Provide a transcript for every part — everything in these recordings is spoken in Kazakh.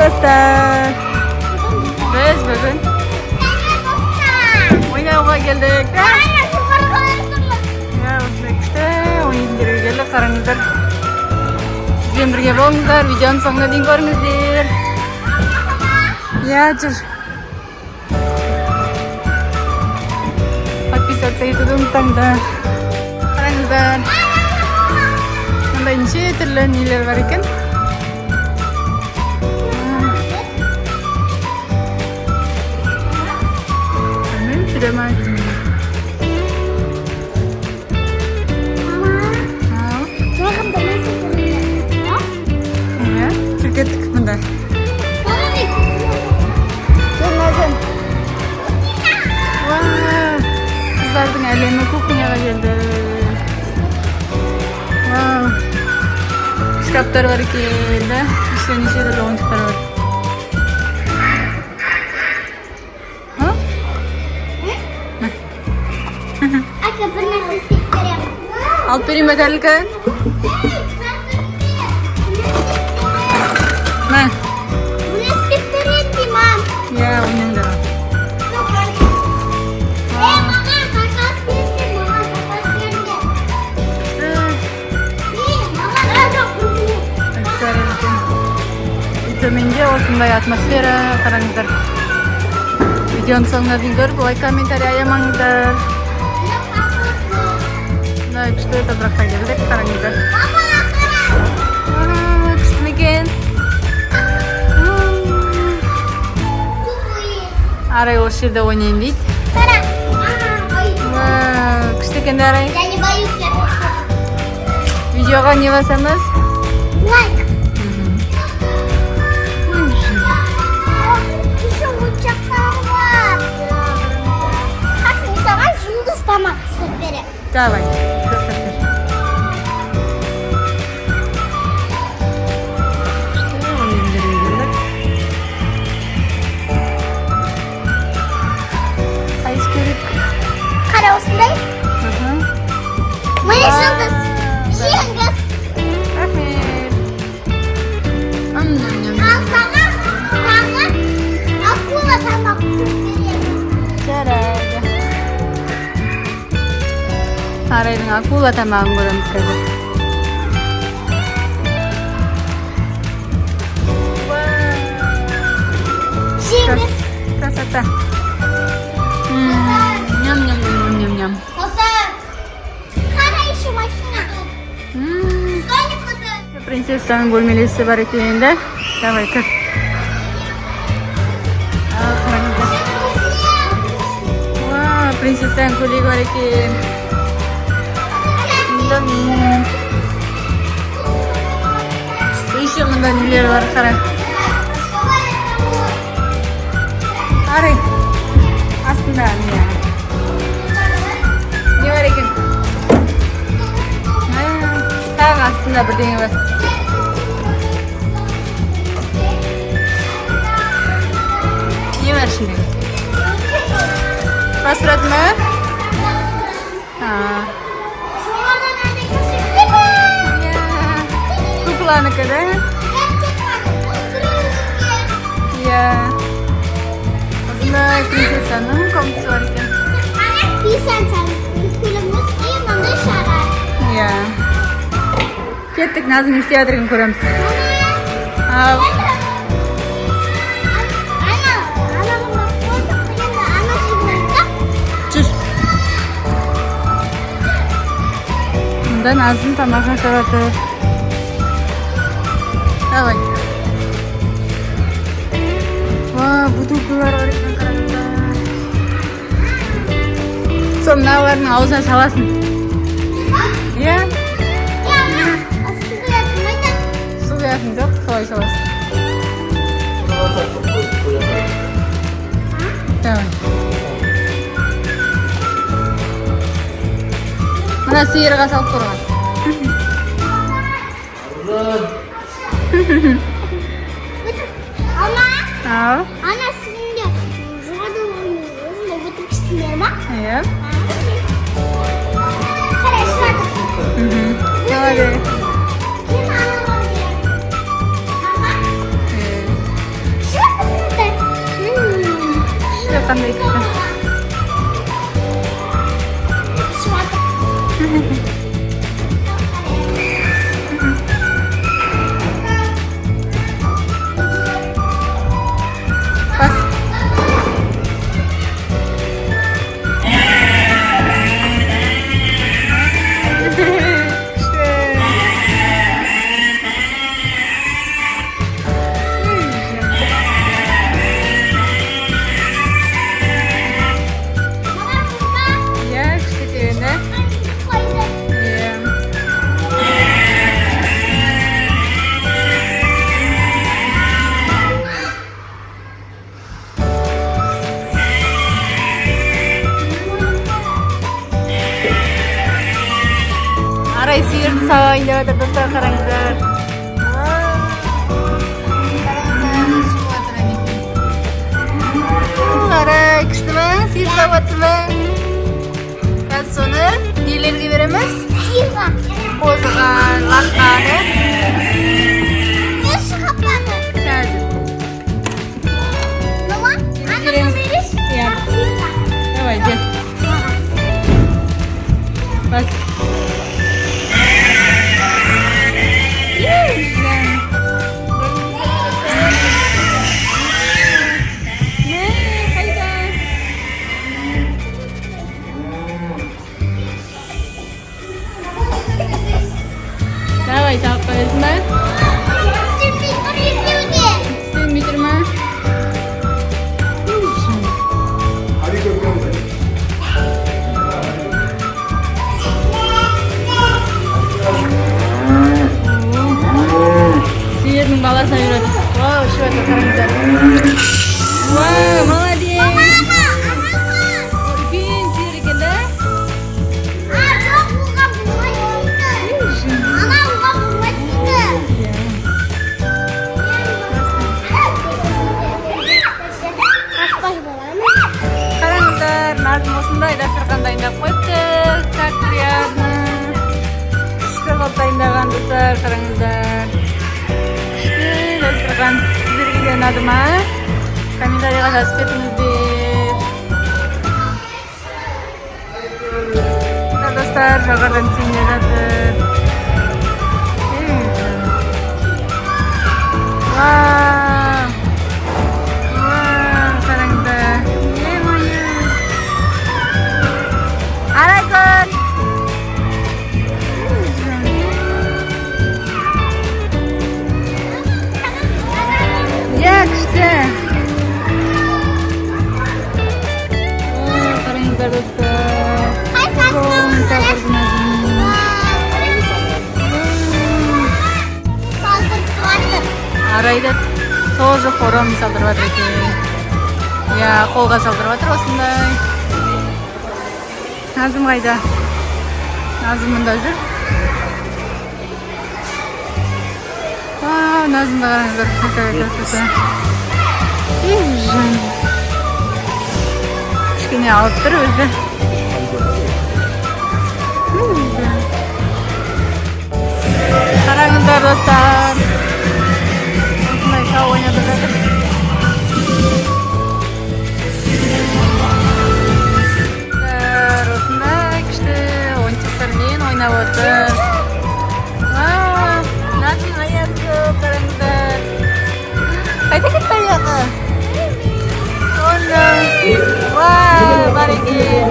dostlar. Biz bugün oynauga keldik. Ya, işte oyunlarga keldik. Qarangizlar. Sizlar birga bo'linglar. Videoni so'ngga дейін ko'ringizlar. Ya, jur. Подписаться етуді ұмытпаңдар. Қараңыздар. Мындай неше түрлі нелер бар екен. Sudah maju. Iya, sedikit bentar. Wah, kızlardan ellerine kokunya geldi. Wow, kitaplar var ki de, işte nice de oyuncaklar var. Alp vereyim bakalım kan. Nah. Bu ne stikerleri Timam? Ya, onun da. Mama, sakas geldi. Mama, sakas geldi. Mama, çok Төменде осындай атмосфера қараңыздар. Видеоны соңына дейін көріп, лайк, комментарий аямаңыздар. Күшті топыраққа келдік, қараңыздар. Күшті екен. Арай осы жерде ойнайын дейді. Күшті екен Арай. Видеоға не басамыз? Лайк. Еще уçaklar var. Kasım sana yıldız tamak süperi. Давай. Kara olsunday. Mana yıldız. Yıldız. Aferin. Al sana tamak. Akula tamak süperi. Жарайды. Арайдың акула тамағын көреміз қазір. Yıldız. Красота. Ням-ням-ням-ням-ням. Hasan. Kara işi maşina. Сколько куда? Принцессаның бөлмелесі бар екен де. Давай, кір. Принцессаның көйлегі бар екен. Еще мында нелер бар, қара. Арай, астында не? Не бар екен? Тағы астында бірдеңе бар. Не бар ішінде? Basrat mı? Ha. Şurada nerede kaşıklı? Ya. Kuklanı kadar. Ya. Aslında prensesanın komşusu var iken. Bir sen kulağımız iyi bana şarar. Ya. Kettik Nazım teatrın kuramız. Al. Mында Назым тамағын сұрады. Давай. Вау, бутылкалар бар екен қараңыздар. Сол мыналардың аузына саласың. Иә? Су құятын жоқ, солай саласың. Давай. Мына сиырға салып тұрған. Ау. Ana sizin de şurada uzun oturup istiyor mu? Iya. Karışlar. Давай. Kim anlamadı? қандай күшті. Бас. Арай сиырды сағайын деп жатыр достар, қараңыздар. Арай күшті ма? Сиыр сауып жатыр ма? Қазір соны нелерге береміз? Сиырға. Қозыға, лаққа, Еші қапаны. қазір. Мама, ана береш? Иә. Давай, де. Бас. Давай, тағып қоясың ба? Істемей тұр ма? Сиырдың баласына жүреді. Вау, ішіп жатыр, қараңыздар. Вау, молодец. Үлкен сиыр екен да? Қараңыздар, Назым осындай дастархан дайындап қойыпты. Как приятно. Күшті қылып дайындаған достар, қараңыздар. Күшті дастархан. Сіздерге де ұнады ма? Комментарийға жазып кетіңіздер. Достар, жағардан сеңдеп жатыр. Вау! Вау, қараңыздар. Арайкүн! Иә, күшті. Қараңыздар достар. Қолын сабырдың Арайды тоже хором салдырып жатыр екен. Иә, қолға салдырып жатыр осындай. Назым қайда? Назым мұнда жүр. Назым да қараңыздар. Кішкене алып тұр өзі. Қараңыздар достар. Осындай шоу ойнап жатыр. Осындай күшті ойыншықтармен ойнап отыр. Назым аяғы қараңыздар. Қайда кетті аяғы? Вау, бар екен.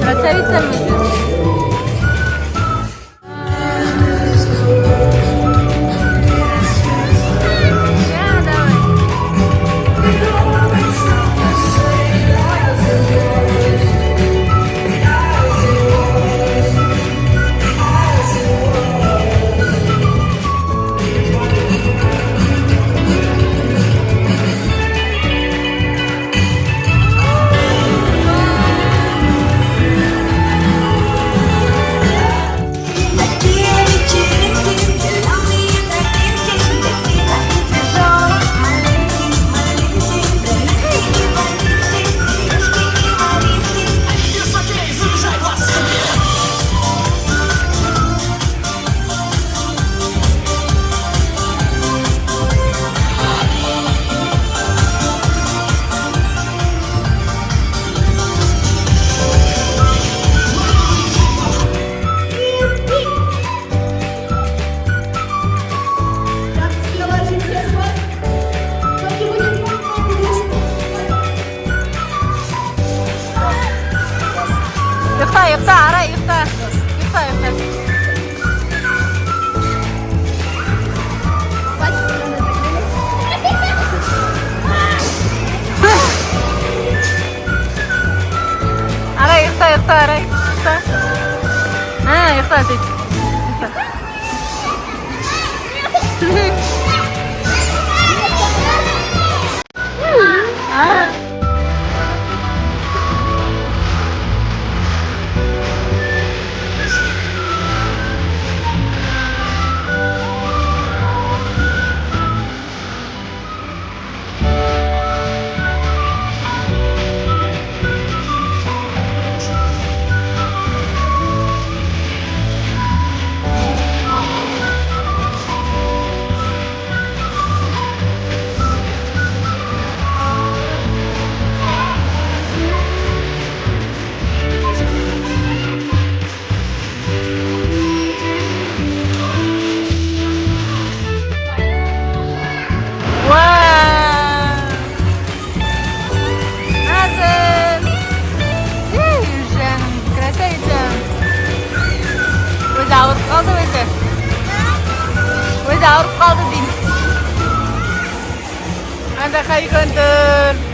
Красавица мы. asik. Ah. Wah, Nathan, Yüzden, kereta Yüzden. Without kaldı Yüzden. Without kaldı din. Anda kayu guntur.